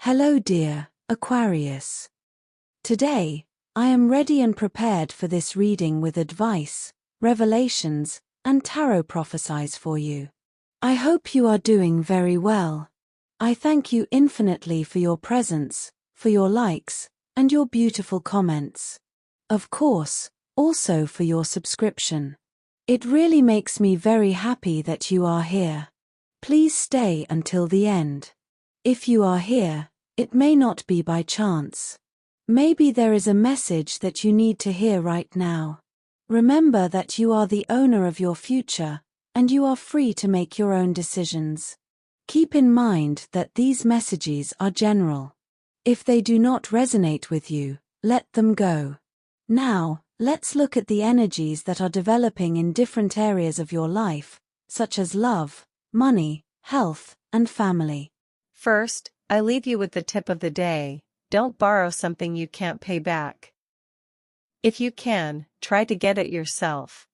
Hello dear Aquarius. Today, I am ready and prepared for this reading with advice, revelations, and tarot prophecies for you. I hope you are doing very well. I thank you infinitely for your presence, for your likes, and your beautiful comments. Of course, also for your subscription. It really makes me very happy that you are here. Please stay until the end. If you are here, it may not be by chance. Maybe there is a message that you need to hear right now. Remember that you are the owner of your future, and you are free to make your own decisions. Keep in mind that these messages are general. If they do not resonate with you, let them go. Now, let's look at the energies that are developing in different areas of your life, such as love, money, health, and family. First, I leave you with the tip of the day: don't borrow something you can't pay back. If you can, try to get it yourself.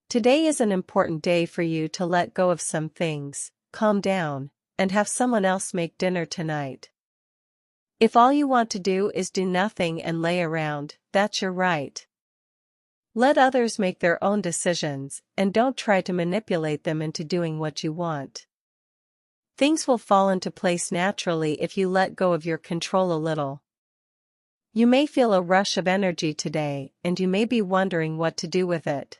Today is an important day for you to let go of some things, calm down, and have someone else make dinner tonight. If all you want to do is do nothing and lay around, that's your right. Let others make their own decisions, and don't try to manipulate them into doing what you want. Things will fall into place naturally if you let go of your control a little. You may feel a rush of energy today, and you may be wondering what to do with it.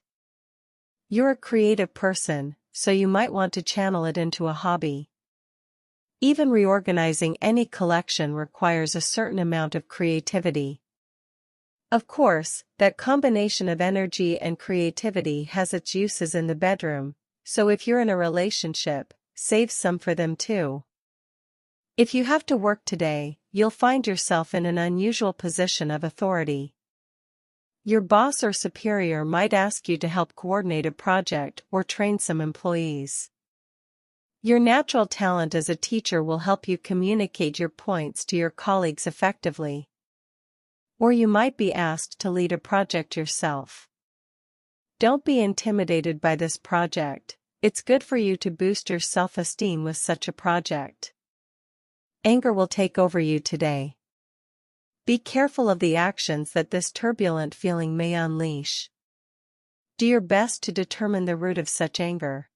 You're a creative person, so you might want to channel it into a hobby. Even reorganizing any collection requires a certain amount of creativity. Of course, that combination of energy and creativity has its uses in the bedroom, so if you're in a relationship, save some for them too. If you have to work today, you'll find yourself in an unusual position of authority. Your boss or superior might ask you to help coordinate a project or train some employees. Your natural talent as a teacher will help you communicate your points to your colleagues effectively. Or you might be asked to lead a project yourself. Don't be intimidated by this project. It's good for you to boost your self-esteem with such a project. Anger will take over you today. Be careful of the actions that this turbulent feeling may unleash. Do your best to determine the root of such anger.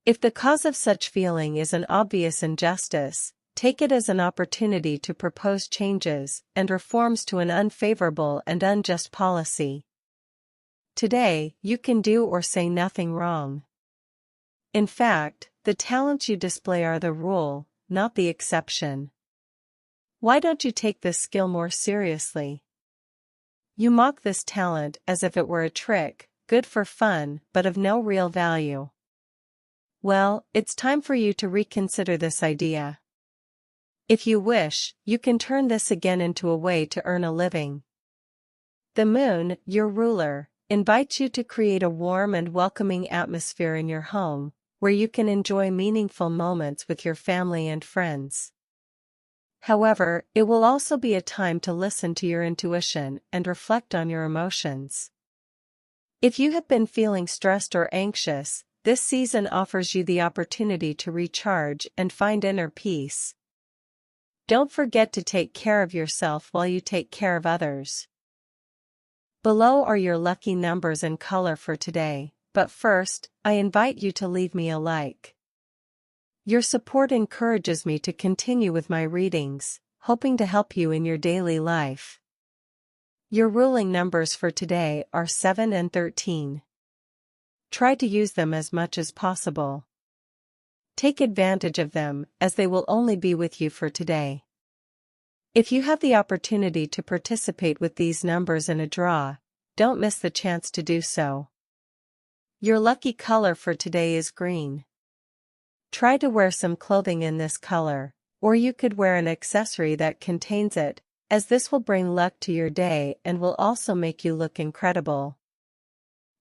If the cause of such feeling is an obvious injustice, take it as an opportunity to propose changes and reforms to an unfavorable and unjust policy. Today, you can do or say nothing wrong. In fact, the talents you display are the rule, not the exception. Why don't you take this skill more seriously? You mock this talent as if it were a trick, good for fun, but of no real value. Well, it's time for you to reconsider this idea. If you wish, you can turn this again into a way to earn a living. The moon, your ruler, invites you to create a warm and welcoming atmosphere in your home, where you can enjoy meaningful moments with your family and friends. However, it will also be a time to listen to your intuition and reflect on your emotions. If you have been feeling stressed or anxious, this season offers you the opportunity to recharge and find inner peace. Don't forget to take care of yourself while you take care of others. Below are your lucky numbers and color for today. But first, I invite you to leave me a like. Your support encourages me to continue with my readings, hoping to help you in your daily life. Your ruling numbers for today are 7 and 13. Try to use them as much as possible. Take advantage of them, as they will only be with you for today. If you have the opportunity to participate with these numbers in a draw, don't miss the chance to do so. Your lucky color for today is green. Try to wear some clothing in this color, or you could wear an accessory that contains it, as this will bring luck to your day and will also make you look incredible.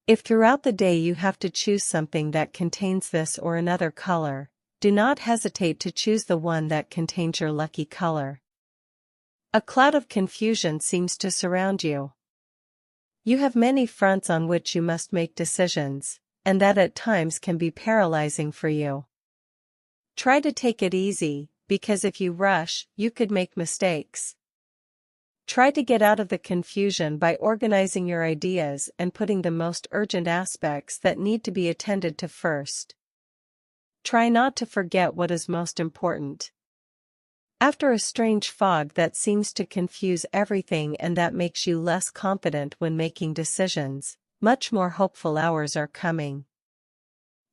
If throughout the day you have to choose something that contains this or another color, do not hesitate to choose the one that contains your lucky color. A cloud of confusion seems to surround you. You have many fronts on which you must make decisions, and that at times can be paralyzing for you. Try to take it easy, because if you rush, you could make mistakes. Try to get out of the confusion by organizing your ideas and putting the most urgent aspects that need to be attended to first. Try not to forget what is most important. After a strange fog that seems to confuse everything and that makes you less confident when making decisions, much more hopeful hours are coming.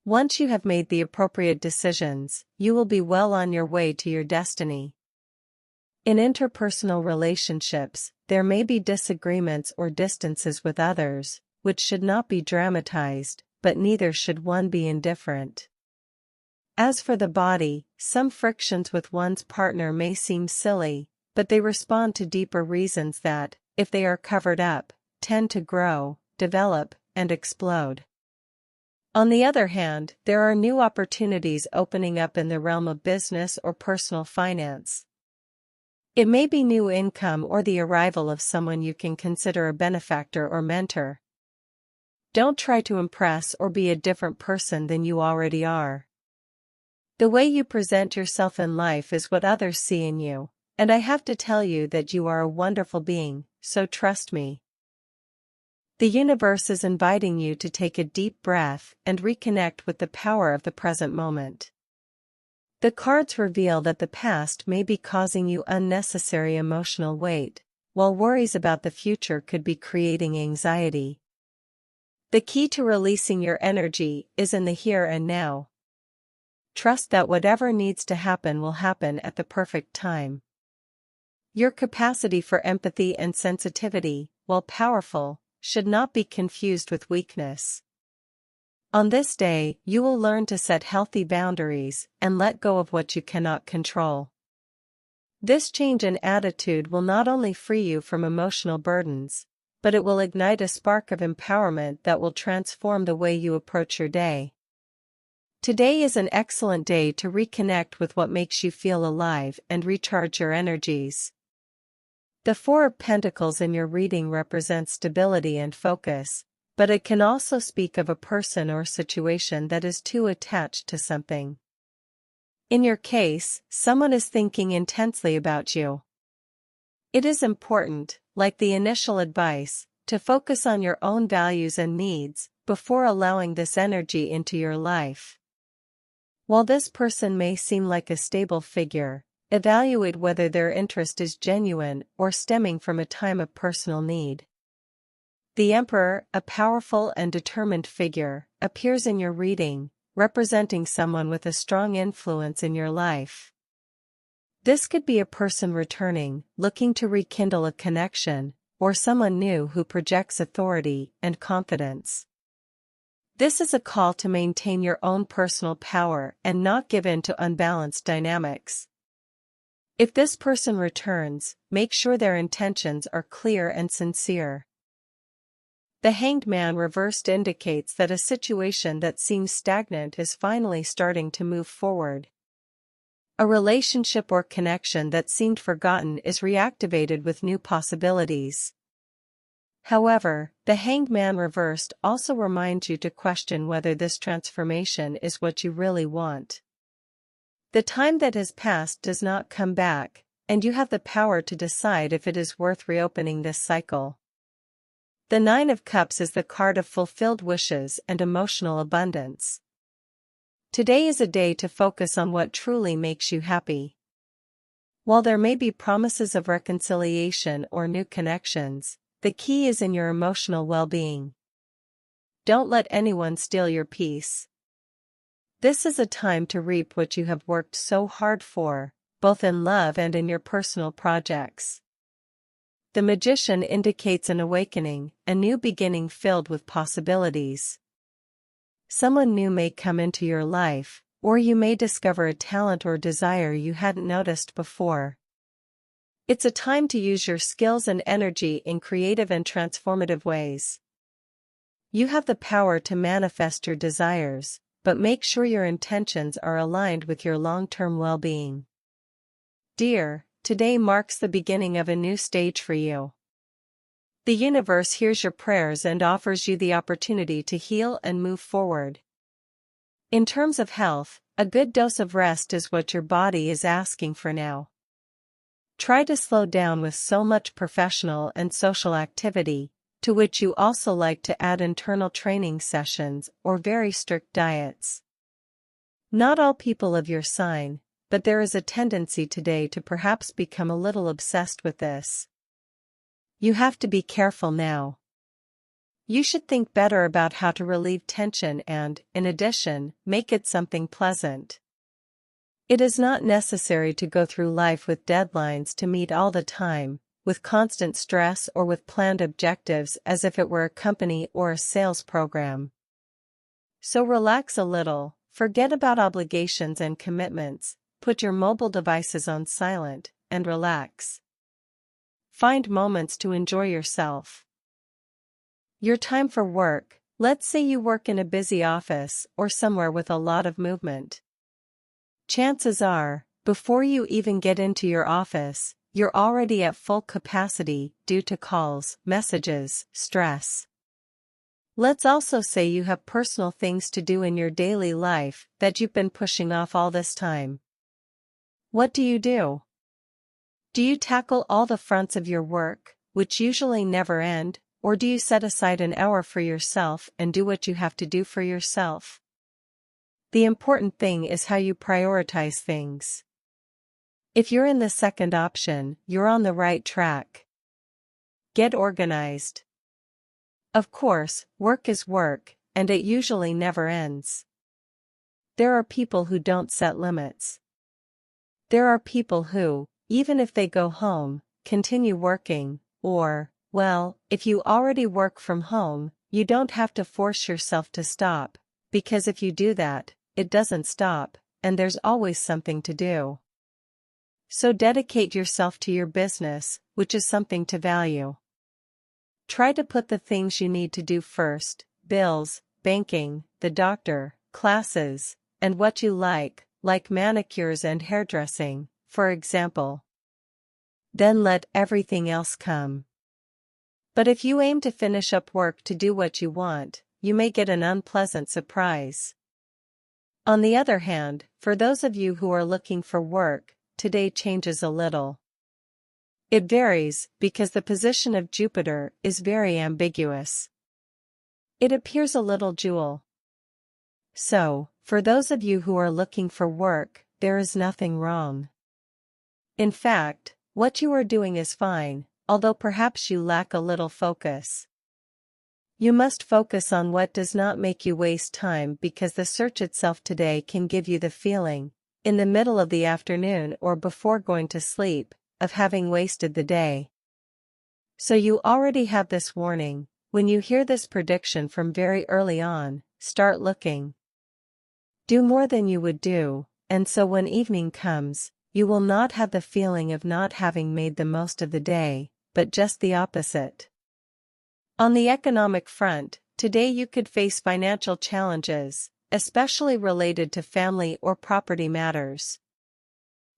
Once you have made the appropriate decisions, you will be well on your way to your destiny. In interpersonal relationships, there may be disagreements or distances with others, which should not be dramatized, but neither should one be indifferent. As for the body, some frictions with one's partner may seem silly, but they respond to deeper reasons that, if they are covered up, tend to grow, develop, and explode. On the other hand, there are new opportunities opening up in the realm of business or personal finance. It may be new income or the arrival of someone you can consider a benefactor or mentor. Don't try to impress or be a different person than you already are. The way you present yourself in life is what others see in you, and I have to tell you that you are a wonderful being, so trust me. The universe is inviting you to take a deep breath and reconnect with the power of the present moment. The cards reveal that the past may be causing you unnecessary emotional weight, while worries about the future could be creating anxiety. The key to releasing your energy is in the here and now. Trust that whatever needs to happen will happen at the perfect time. Your capacity for empathy and sensitivity, while powerful, should not be confused with weakness. On this day, you will learn to set healthy boundaries and let go of what you cannot control. This change in attitude will not only free you from emotional burdens, but it will ignite a spark of empowerment that will transform the way you approach your day. Today is an excellent day to reconnect with what makes you feel alive and recharge your energies. The Four of Pentacles in your reading represents stability and focus, but it can also speak of a person or situation that is too attached to something. In your case, someone is thinking intensely about you. It is important, like the initial advice, to focus on your own values and needs before allowing this energy into your life. While this person may seem like a stable figure, evaluate whether their interest is genuine or stemming from a time of personal need. The Emperor, a powerful and determined figure, appears in your reading, representing someone with a strong influence in your life. This could be a person returning, looking to rekindle a connection, or someone new who projects authority and confidence. This is a call to maintain your own personal power and not give in to unbalanced dynamics. If this person returns, make sure their intentions are clear and sincere. The Hanged Man reversed indicates that a situation that seems stagnant is finally starting to move forward. A relationship or connection that seemed forgotten is reactivated with new possibilities. However, the Hanged Man reversed also reminds you to question whether this transformation is what you really want. The time that has passed does not come back, and you have the power to decide if it is worth reopening this cycle. The Nine of Cups is the card of fulfilled wishes and emotional abundance. Today is a day to focus on what truly makes you happy. While there may be promises of reconciliation or new connections, the key is in your emotional well-being. Don't let anyone steal your peace. This is a time to reap what you have worked so hard for, both in love and in your personal projects. The Magician indicates an awakening, a new beginning filled with possibilities. Someone new may come into your life, or you may discover a talent or desire you hadn't noticed before. It's a time to use your skills and energy in creative and transformative ways. You have the power to manifest your desires, but make sure your intentions are aligned with your long-term well-being. Dear, today marks the beginning of a new stage for you. The universe hears your prayers and offers you the opportunity to heal and move forward. In terms of health, a good dose of rest is what your body is asking for now. Try to slow down with so much professional and social activity, to which you also like to add internal training sessions or very strict diets. Not all people of your sign, but there is a tendency today to perhaps become a little obsessed with this. You have to be careful now. You should think better about how to relieve tension and, in addition, make it something pleasant. It is not necessary to go through life with deadlines to meet all the time, with constant stress or with planned objectives as if it were a company or a sales program. So relax a little, forget about obligations and commitments, put your mobile devices on silent, and relax. Find moments to enjoy yourself. Your time for work, let's say you work in a busy office or somewhere with a lot of movement. Chances are, before you even get into your office, you're already at full capacity due to calls, messages, stress. Let's also say you have personal things to do in your daily life that you've been pushing off all this time. What do? Do you tackle all the fronts of your work, which usually never end, or do you set aside an hour for yourself and do what you have to do for yourself? The important thing is how you prioritize things. If you're in the second option, you're on the right track. Get organized. Of course, work is work, and it usually never ends. There are people who don't set limits. There are people who, even if they go home, continue working, or, well, if you already work from home, you don't have to force yourself to stop, because if you do that, it doesn't stop, and there's always something to do. So dedicate yourself to your business, which is something to value. Try to put the things you need to do first: bills, banking, the doctor, classes, and what you like manicures and hairdressing, for example. Then let everything else come. But if you aim to finish up work to do what you want, you may get an unpleasant surprise. On the other hand, for those of you who are looking for work, today changes a little. It varies because the position of Jupiter is very ambiguous. It appears a little dual. So, for those of you who are looking for work, there is nothing wrong. In fact, what you are doing is fine, although perhaps you lack a little focus. You must focus on what does not make you waste time, because the search itself today can give you the feeling, in the middle of the afternoon or before going to sleep, of having wasted the day. So you already have this warning. When you hear this prediction from very early on, start looking. Do more than you would do, and so when evening comes, you will not have the feeling of not having made the most of the day, but just the opposite. On the economic front, today you could face financial challenges, especially related to family or property matters.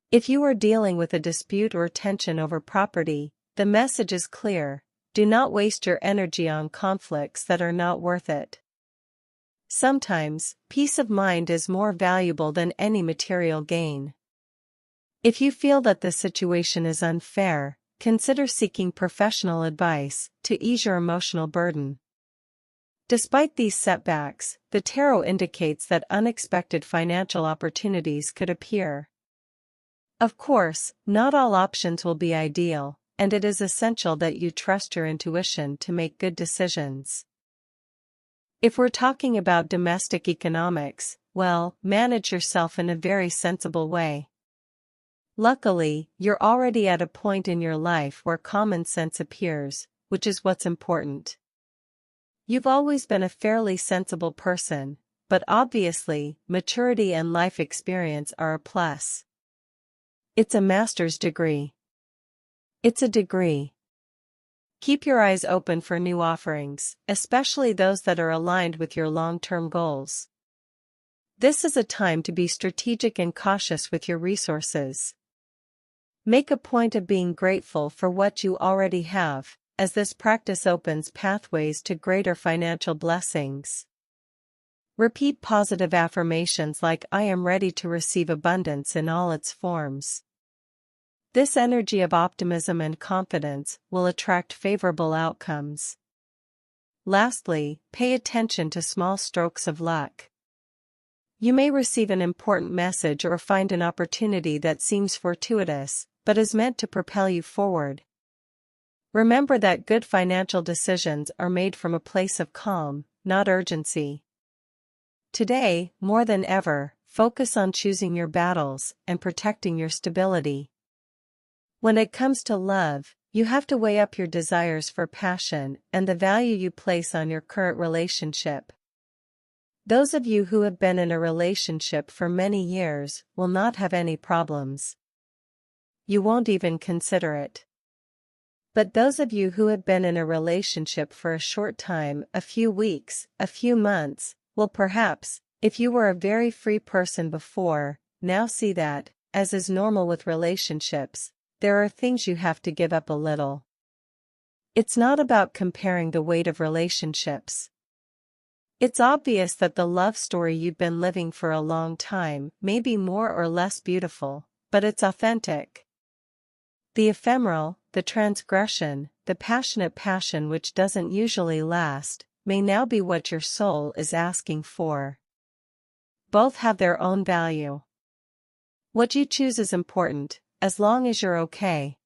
If you are dealing with a dispute or tension over property, the message is clear: do not waste your energy on conflicts that are not worth it. Sometimes, peace of mind is more valuable than any material gain. If you feel that the situation is unfair, consider seeking professional advice to ease your emotional burden. Despite these setbacks, the tarot indicates that unexpected financial opportunities could appear. Of course, not all options will be ideal, and it is essential that you trust your intuition to make good decisions. If we're talking about domestic economics, well, manage yourself in a very sensible way. Luckily, you're already at a point in your life where common sense appears, which is what's important. You've always been a fairly sensible person, but obviously, maturity and life experience are a plus. It's a master's degree. It's a degree. Keep your eyes open for new offerings, especially those that are aligned with your long-term goals. This is a time to be strategic and cautious with your resources. Make a point of being grateful for what you already have, as this practice opens pathways to greater financial blessings. Repeat positive affirmations like "I am ready to receive abundance in all its forms." This energy of optimism and confidence will attract favorable outcomes. Lastly, pay attention to small strokes of luck. You may receive an important message or find an opportunity that seems fortuitous, but is meant to propel you forward. Remember that good financial decisions are made from a place of calm, not urgency. Today, more than ever, focus on choosing your battles and protecting your stability. When it comes to love, you have to weigh up your desires for passion and the value you place on your current relationship. Those of you who have been in a relationship for many years will not have any problems. You won't even consider it. But those of you who have been in a relationship for a short time, a few weeks, a few months, will perhaps, if you were a very free person before, now see that, as is normal with relationships, there are things you have to give up a little. It's not about comparing the weight of relationships. It's obvious that the love story you've been living for a long time may be more or less beautiful, but it's authentic. The ephemeral, the transgression, the passionate passion which doesn't usually last, may now be what your soul is asking for. Both have their own value. What you choose is important, as long as you're okay.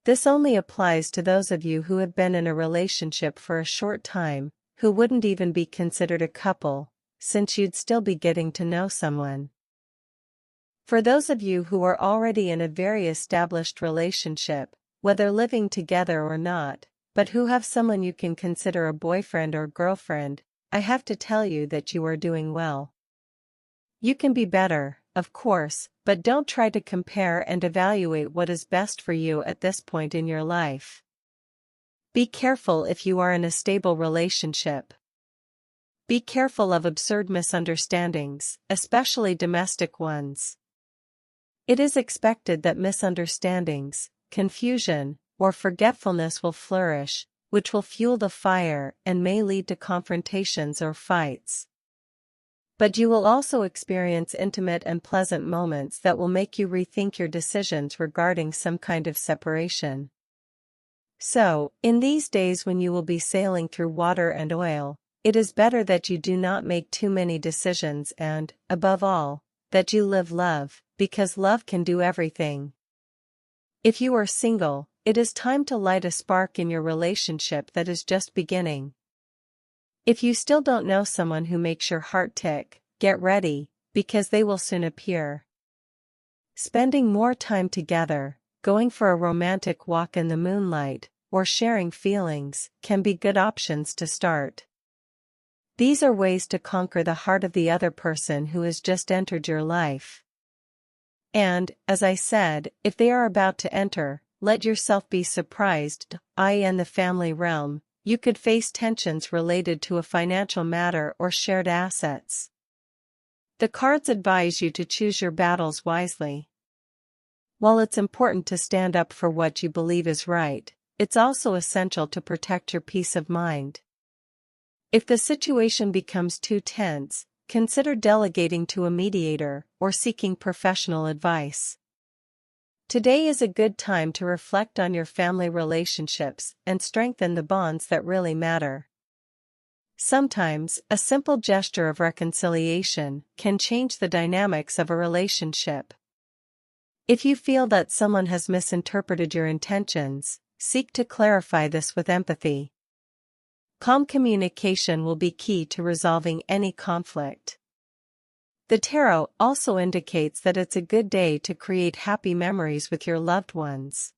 This only applies to those of you who have been in a relationship for a short time, who wouldn't even be considered a couple, since you'd still be getting to know someone. For those of you who are already in a very established relationship, whether living together or not, but who have someone you can consider a boyfriend or girlfriend, I have to tell you that you are doing well. You can be better, of course, but don't try to compare and evaluate what is best for you at this point in your life. Be careful if you are in a stable relationship. Be careful of absurd misunderstandings, especially domestic ones. It is expected that misunderstandings, confusion, or forgetfulness will flourish, which will fuel the fire and may lead to confrontations or fights. But you will also experience intimate and pleasant moments that will make you rethink your decisions regarding some kind of separation. So, in these days when you will be sailing through water and oil, it is better that you do not make too many decisions and, above all, that you live love, because love can do everything. If you are single, it is time to light a spark in your relationship that is just beginning. If you still don't know someone who makes your heart tick, get ready, because they will soon appear. Spending more time together, going for a romantic walk in the moonlight, or sharing feelings, can be good options to start. These are ways to conquer the heart of the other person who has just entered your life. And, as I said, if they are about to enter, let yourself be surprised. In the family realm, you could face tensions related to a financial matter or shared assets. The cards advise you to choose your battles wisely. While it's important to stand up for what you believe is right, it's also essential to protect your peace of mind. If the situation becomes too tense, consider delegating to a mediator or seeking professional advice. Today is a good time to reflect on your family relationships and strengthen the bonds that really matter. Sometimes, a simple gesture of reconciliation can change the dynamics of a relationship. If you feel that someone has misinterpreted your intentions, seek to clarify this with empathy. Calm communication will be key to resolving any conflict. The tarot also indicates that it's a good day to create happy memories with your loved ones.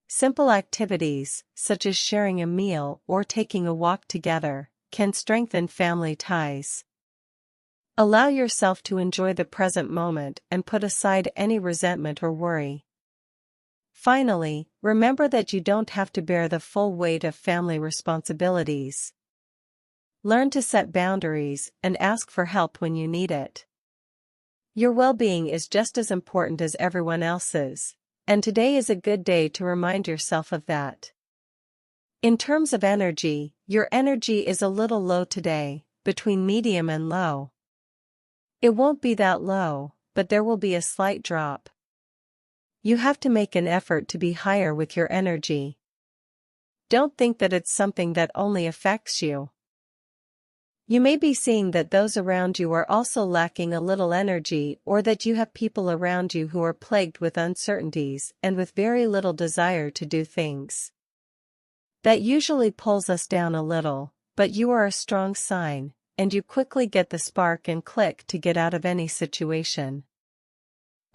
Simple activities, such as sharing a meal or taking a walk together, can strengthen family ties. Allow yourself to enjoy the present moment and put aside any resentment or worry. Finally, remember that you don't have to bear the full weight of family responsibilities. Learn to set boundaries and ask for help when you need it. Your well-being is just as important as everyone else's, and today is a good day to remind yourself of that. In terms of energy, your energy is a little low today, between medium and low. It won't be that low, but there will be a slight drop. You have to make an effort to be higher with your energy. Don't think that it's something that only affects you. You may be seeing that those around you are also lacking a little energy, or that you have people around you who are plagued with uncertainties and with very little desire to do things. That usually pulls us down a little, but you are a strong sign, and you quickly get the spark and click to get out of any situation.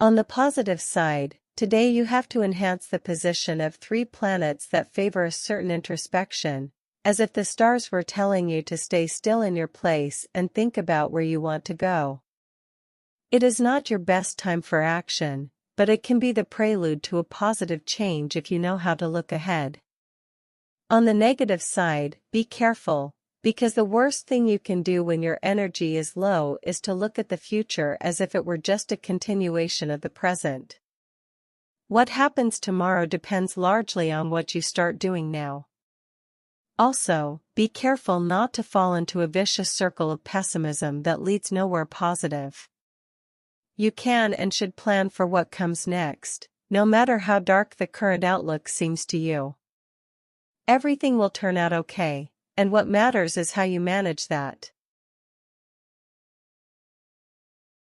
On the positive side, today you have to enhance the position of 3 planets that favor a certain introspection, as if the stars were telling you to stay still in your place and think about where you want to go. It is not your best time for action, but it can be the prelude to a positive change if you know how to look ahead. On the negative side, be careful, because the worst thing you can do when your energy is low is to look at the future as if it were just a continuation of the present. What happens tomorrow depends largely on what you start doing now. Also, be careful not to fall into a vicious circle of pessimism that leads nowhere positive. You can and should plan for what comes next, no matter how dark the current outlook seems to you. Everything will turn out okay, and what matters is how you manage that.